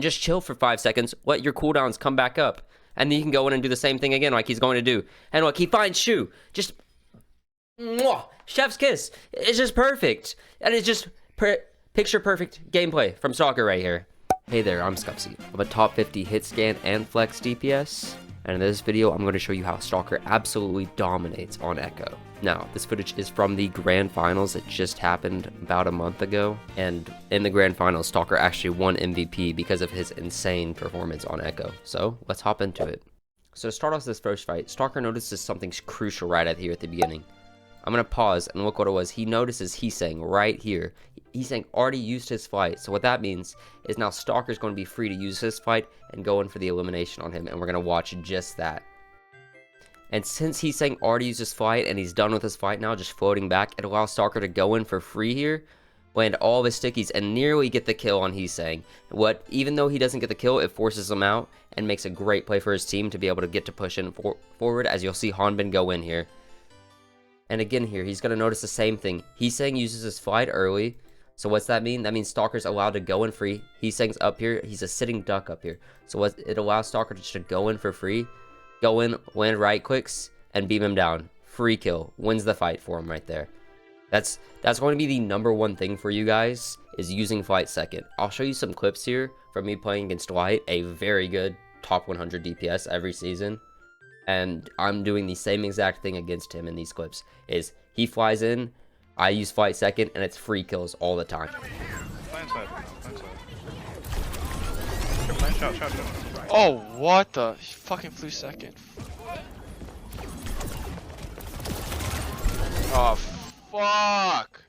Just chill for 5 seconds, let your cooldowns come back up, and then you can go in and do the same thing again like he's going to do. And look, he finds Shu. Just, mwah, chef's kiss. It's just perfect. And it's just picture perfect gameplay from Stalker right here. Hey there, I'm Scupsy. I'm a top 50 hit scan and flex DPS. And in this video, I'm going to show you how Stalker absolutely dominates on Echo. Now, this footage is from the Grand Finals that just happened about a month ago. And in the Grand Finals, Stalker actually won MVP because of his insane performance on Echo. So, let's hop into it. So to start off this first fight, Stalker notices something crucial right at here at the beginning. I'm going to pause and look what it was. He notices Heesang right here. Heesang already used his fight, so what that means is now Stalker's going to be free to use his fight and go in for the elimination on him, and we're going to watch just that. And since Heesang already used his fight and he's done with his fight now, just floating back, it allows Stalker to go in for free here, land all of his stickies, and nearly get the kill on Heesang. Even though he doesn't get the kill, it forces him out and makes a great play for his team to be able to get to push in forward, as you'll see Hanbin go in here. And again here, he's going to notice the same thing. Heesang uses his fight early. So what's that mean? That means Stalker's allowed to go in free. Heesang's up here. He's a sitting duck up here. So it allows Stalker just to go in for free. Go in, land right clicks, and beam him down. Free kill. Wins the fight for him right there. That's going to be the #1 thing for you guys, is using fight second. I'll show you some clips here from me playing against Dwight, a very good top 100 DPS every season. And I'm doing the same exact thing against him in these clips. Is he flies in, I use fight second, and it's free kills all the time. Oh, what the? He fucking flew second. Oh, fuck.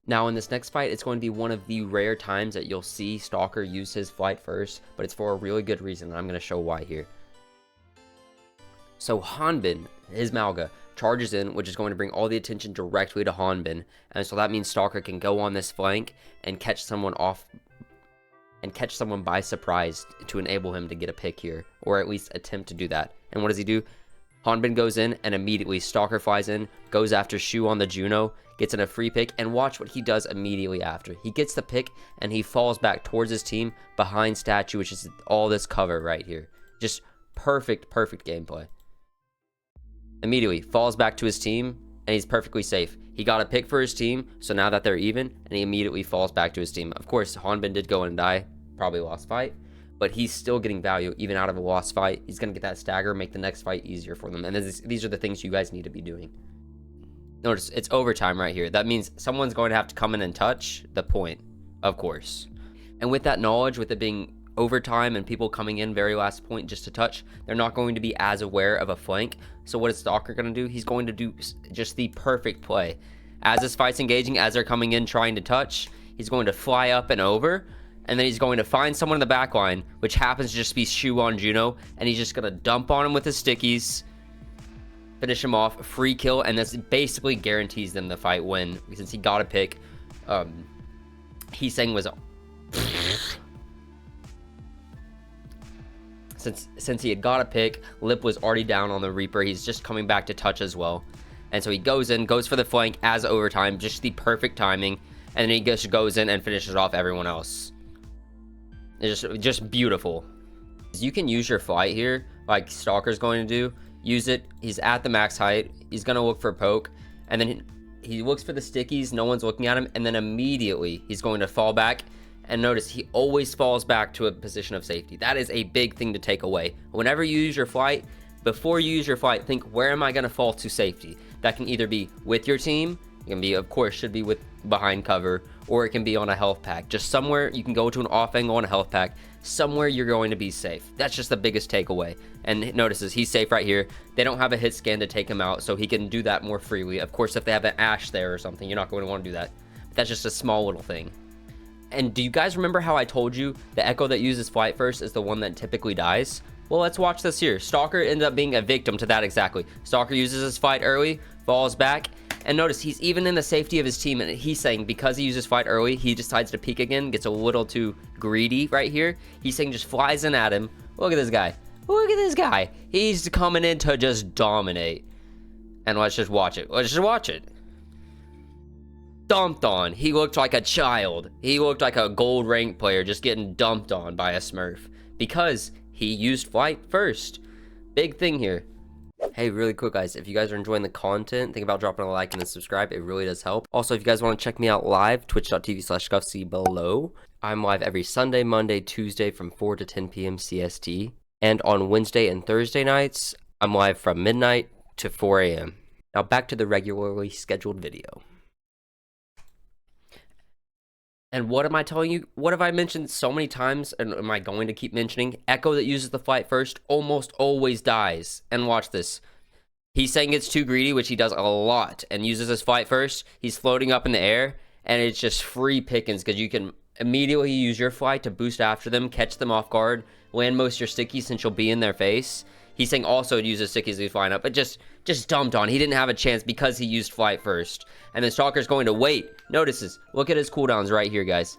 Now in this next fight, it's going to be one of the rare times that you'll see Stalker use his flight first, but it's for a really good reason, and I'm going to show why here. So Hanbin, his Malga, charges in, which is going to bring all the attention directly to Hanbin, and so that means Stalker can go on this flank and catch someone off, and catch someone by surprise to enable him to get a pick here, or at least attempt to do that. And what does he do? Hanbin goes in, and immediately Stalker flies in, goes after Shu on the Juno, gets in a free pick, and watch what he does immediately after. He gets the pick, and he falls back towards his team behind Statue, which is all this cover right here. Just perfect gameplay. Immediately falls back to his team, and he's perfectly safe. He got a pick for his team, so now that they're even, and he immediately falls back to his team. Of course, Hanbin did go in and die, probably lost fight, but he's still getting value even out of a lost fight. He's going to get that stagger, make the next fight easier for them, and these are the things you guys need to be doing. Notice, it's overtime right here. That means someone's going to have to come in and touch the point, of course. And with that knowledge, with it being overtime and people coming in very last point just to touch, they're not going to be as aware of a flank. So what is Stalker going to do? He's going to do just the perfect play. As this fight's engaging, as they're coming in trying to touch, he's going to fly up and over, and then he's going to find someone in the back line, which happens to just be Shu on Juno, and he's just going to dump on him with his stickies, finish him off, free kill, and this basically guarantees them the fight win, since he got a pick. Heesang was Since he had got a pick, Lip was already down on the Reaper. He's just coming back to touch as well. And so he goes in, goes for the flank as overtime, just the perfect timing. And then he just goes in and finishes off everyone else. It's just beautiful. You can use your flight here, like Stalker's going to do. Use it. He's at the max height. He's going to look for a poke. And then he looks for the stickies. No one's looking at him. And then immediately he's going to fall back. And notice, he always falls back to a position of safety. That is a big thing to take away. Whenever you use your flight, before you use your flight, think, where am I going to fall to safety? That can either be with your team, it can be, of course, should be with behind cover, or it can be on a health pack. Just somewhere you can go to an off angle on a health pack, somewhere you're going to be safe. That's just the biggest takeaway. And notices, he's safe right here. They don't have a hit scan to take him out, so he can do that more freely. Of course, if they have an Ashe there or something, you're not going to want to do that. But that's just a small little thing. And do you guys remember how I told you the Echo that uses flight first is the one that typically dies? Well, let's watch this here. Stalker ended up being a victim to that exactly. Stalker uses his fight early, falls back, and notice he's even in the safety of his team, and he's saying because he uses fight early, he decides to peek again, gets a little too greedy right here. He's saying just flies in at him. Look at this guy. Look at this guy. He's coming in to just dominate. And let's just watch it. Let's just watch it. dumped on. He looked like a child. He looked like a gold rank player just getting dumped on by a Smurf because he used flight first. Big thing here. Hey, really quick, guys, if you guys are enjoying the content, think about dropping a like and a subscribe. It really does help. Also, if you guys want to check me out live, twitch.tv/scuffc below. I'm live every Sunday, Monday, Tuesday from 4 to 10 p.m. CST. And on Wednesday and Thursday nights, I'm live from midnight to 4 a.m. Now back to the regularly scheduled video. And what am I telling you? What have I mentioned so many times, and am I going to keep mentioning? Echo that uses the flight first almost always dies. And watch this. He's saying it's too greedy, which he does a lot, and uses his flight first. He's floating up in the air, and it's just free pickings because you can immediately use your flight to boost after them, catch them off guard, land most your stickies since you'll be in their face. He's saying also to use his stickies as he's flying up, but just dumped on. He didn't have a chance because he used flight first. And then Stalker's going to wait. Notice this. Look at his cooldowns right here, guys.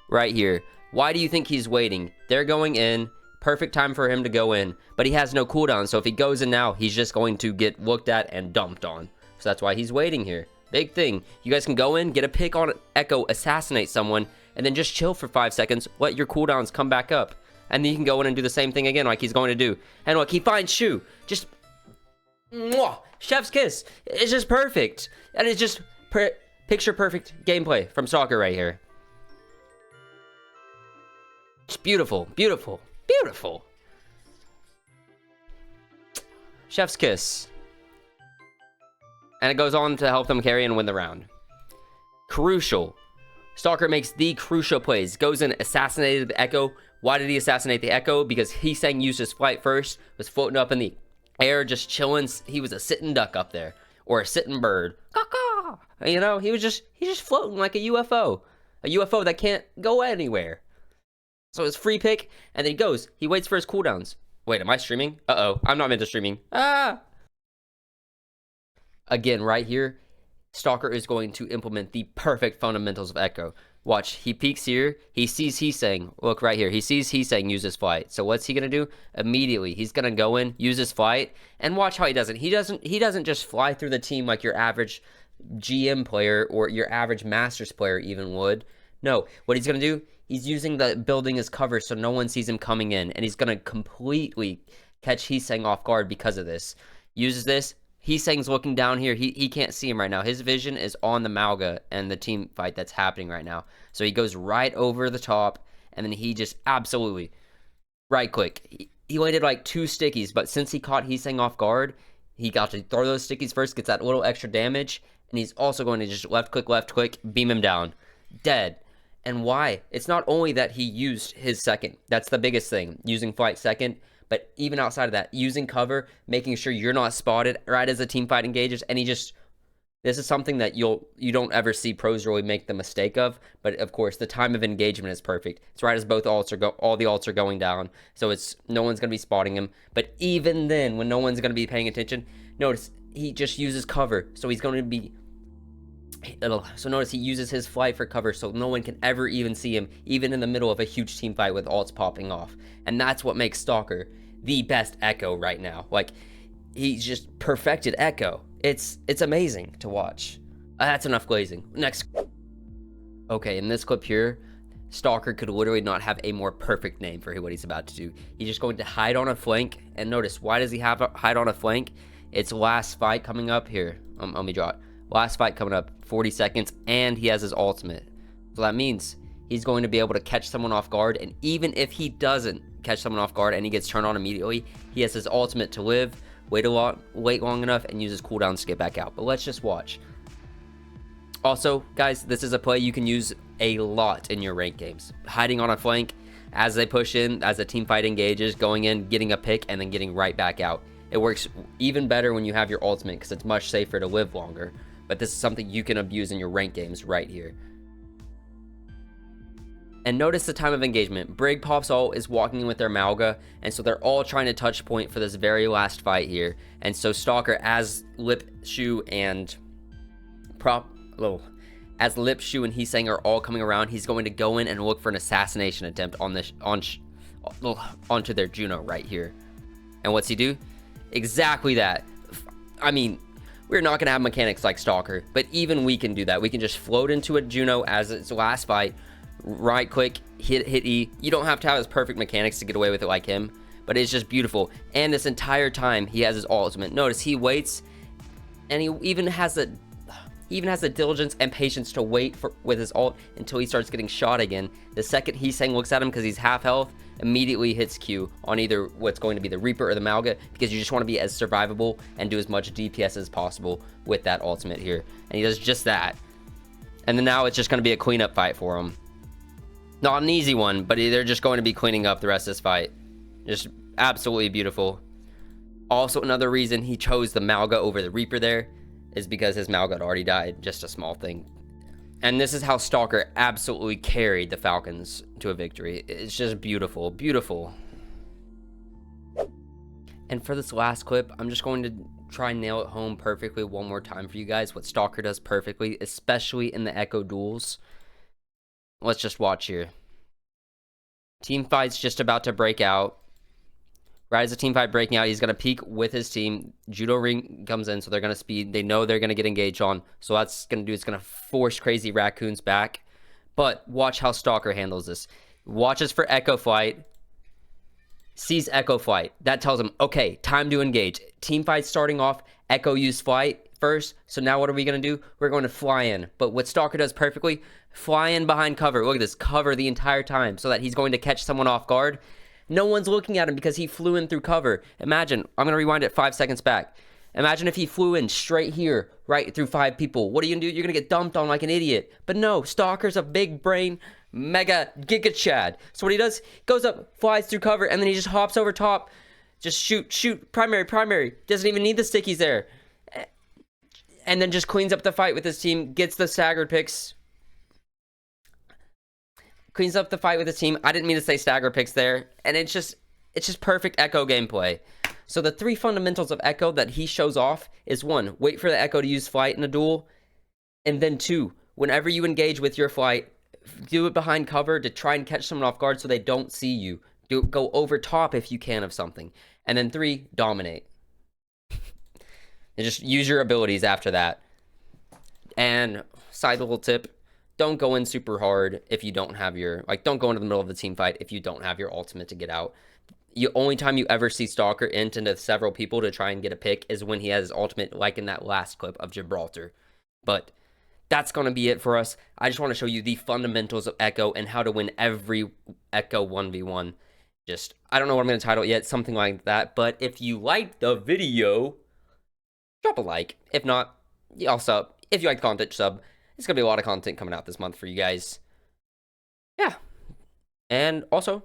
Right here. Why do you think he's waiting? They're going in. Perfect time for him to go in. But he has no cooldown, so if he goes in now, he's just going to get looked at and dumped on. So that's why he's waiting here. Big thing. You guys can go in, get a pick on Echo, assassinate someone, and then just chill for 5 seconds. Let your cooldowns come back up. And then you can go in and do the same thing again like he's going to do. And look, he finds Shu. Just, mwah, chef's kiss. It's just perfect. And it's just picture perfect gameplay from Stalker right here. It's beautiful, beautiful, beautiful. Chef's kiss. And it goes on to help them carry and win the round. Crucial. Stalker makes the crucial plays. Goes in, assassinated the Echo. Why did he assassinate the Echo? Because he sang used his flight first, was floating up in the air, just chilling. He was a sitting duck up there, or a sitting bird. Caw-caw. You know, he's just floating like a UFO that can't go anywhere. So it's free pick, and then he goes. He waits for his cooldowns. Wait, am I streaming? Uh-oh, I'm not meant to streaming. Ah! Again, right here, Stalker is going to implement the perfect fundamentals of Echo. Watch, he peeks here, he sees Heesang. Look right here, he sees Heesang use his flight. So what's he gonna do? Immediately, he's gonna go in, use his flight, and watch how he does it. He doesn't just fly through the team like your average GM player or your average Masters player even would. No, what he's gonna do, he's using the building as cover so no one sees him coming in, and he's gonna completely catch Heesang off guard because of this. Uses this. Heesang's looking down here. He can't see him right now. His vision is on the Malga and the team fight that's happening right now. So he goes right over the top, and then he just absolutely right click. He landed like 2 stickies, but since he caught Heesang off guard, he got to throw those stickies first, gets that little extra damage, and he's also going to just left click, beam him down. Dead. And why? It's not only that he used his second. That's the biggest thing, using flight second. But even outside of that, using cover, making sure you're not spotted right as the team fight engages, and this is something that you don't ever see pros really make the mistake of. But of course, the time of engagement is perfect. It's right as both all the ults are going down, so it's no one's gonna be spotting him. But even then, when no one's gonna be paying attention, notice he just uses cover, so he's going to be. So notice he uses his flight for cover, so no one can ever even see him, even in the middle of a huge team fight with ults popping off. And that's what makes Stalker the best Echo right now. Like, he's just perfected Echo. It's amazing to watch. That's enough glazing. Next. Okay, in this clip here, Stalker could literally not have a more perfect name for what he's about to do. He's just going to hide on a flank, and notice, why does he hide on a flank? It's last fight coming up here. Let me draw it. Last fight coming up, 40 seconds, and he has his ultimate. So that means he's going to be able to catch someone off guard, and even if he doesn't catch someone off guard and he gets turned on immediately, he has his ultimate to live, wait long enough, and use his cooldowns to get back out. But let's just watch. Also, guys, this is a play you can use a lot in your ranked games. Hiding on a flank as they push in, as the team fight engages, going in, getting a pick, and then getting right back out. It works even better when you have your ultimate because it's much safer to live longer. But this is something you can abuse in your ranked games right here. And notice the time of engagement. Brig Pop's ult is walking in with their Malga, and so they're all trying to touch point for this very last fight here. And so Stalker, as Lip, Shu, and Shu and Heesang are all coming around, he's going to go in and look for an assassination attempt onto their Juno right here. And what's he do? Exactly that. I mean, we're not going to have mechanics like Stalker, but even we can do that. We can just float into a Juno as its last fight, right click, hit E. You don't have to have his perfect mechanics to get away with it like him, but it's just beautiful. And this entire time he has his ultimate. Notice he waits, and he even has the diligence and patience to wait with his ult until he starts getting shot again. The second Heesang looks at him because he's half health, immediately hits Q on either what's going to be the Reaper or the Malga, because you just want to be as survivable and do as much DPS as possible with that ultimate here. And he does just that. And then now it's just going to be a cleanup fight for him. Not an easy one, but they're just going to be cleaning up the rest of this fight. Just absolutely beautiful. Also, another reason he chose the Malga over the Reaper there is because his Malga had already died. Just a small thing. And this is how Stalker absolutely carried the Falcons to a victory. It's just beautiful, beautiful. And for this last clip, I'm just going to try and nail it home perfectly one more time for you guys, what Stalker does perfectly, especially in the Echo duels. Let's just watch here. Team fight's just about to break out. Right as the team fight breaking out, he's going to peek with his team. Judo ring comes in, so they're going to speed. They know they're going to get engaged on. So that's going to do, it's going to force Crazy Raccoons back. But watch how Stalker handles this. Watches for Echo Flight. Sees Echo Flight. That tells him, okay, time to engage. Team fight starting off. Echo used Flight first. So now what are we going to do? We're going to fly in. But what Stalker does perfectly, fly in behind cover. Look at this, cover the entire time so that he's going to catch someone off guard. No one's looking at him because he flew in through cover. Imagine, I'm going to rewind it 5 seconds back. Imagine if he flew in straight here, right through 5 people. What are you going to do? You're going to get dumped on like an idiot. But no, Stalker's a big brain, mega giga chad. So what he does, goes up, flies through cover, and then he just hops over top. Just shoot, primary. Doesn't even need the stickies there. And then just cleans up the fight with his team, gets the staggered picks. Cleans up the fight with his team. I didn't mean to say stagger picks there. And it's just perfect Echo gameplay. So the 3 fundamentals of Echo that he shows off is 1, wait for the Echo to use Flight in a duel. And then 2, whenever you engage with your Flight, do it behind cover to try and catch someone off guard so they don't see you. Go over top if you can of something. And then 3, dominate. And just use your abilities after that. And side little tip, don't go in super hard if you don't have your, don't go into the middle of the team fight if you don't have your ultimate to get out. The only time you ever see Stalker int into several people to try and get a pick is when he has his ultimate, like in that last clip of Gibraltar. But that's going to be it for us. I just want to show you the fundamentals of Echo and how to win every Echo 1v1. I don't know what I'm going to title it yet, something like that. But if you liked the video, drop a like. If not, y'all sub. If you like the content, sub. It's going to be a lot of content coming out this month for you guys. Yeah. And also,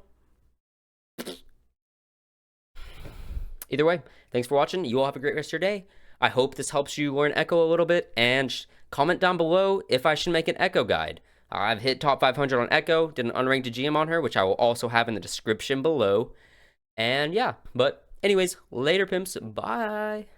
either way, thanks for watching. You all have a great rest of your day. I hope this helps you learn Echo a little bit. And comment down below if I should make an Echo guide. I've hit top 500 on Echo. Did an unranked GM on her, which I will also have in the description below. And yeah, but anyways, later pimps. Bye.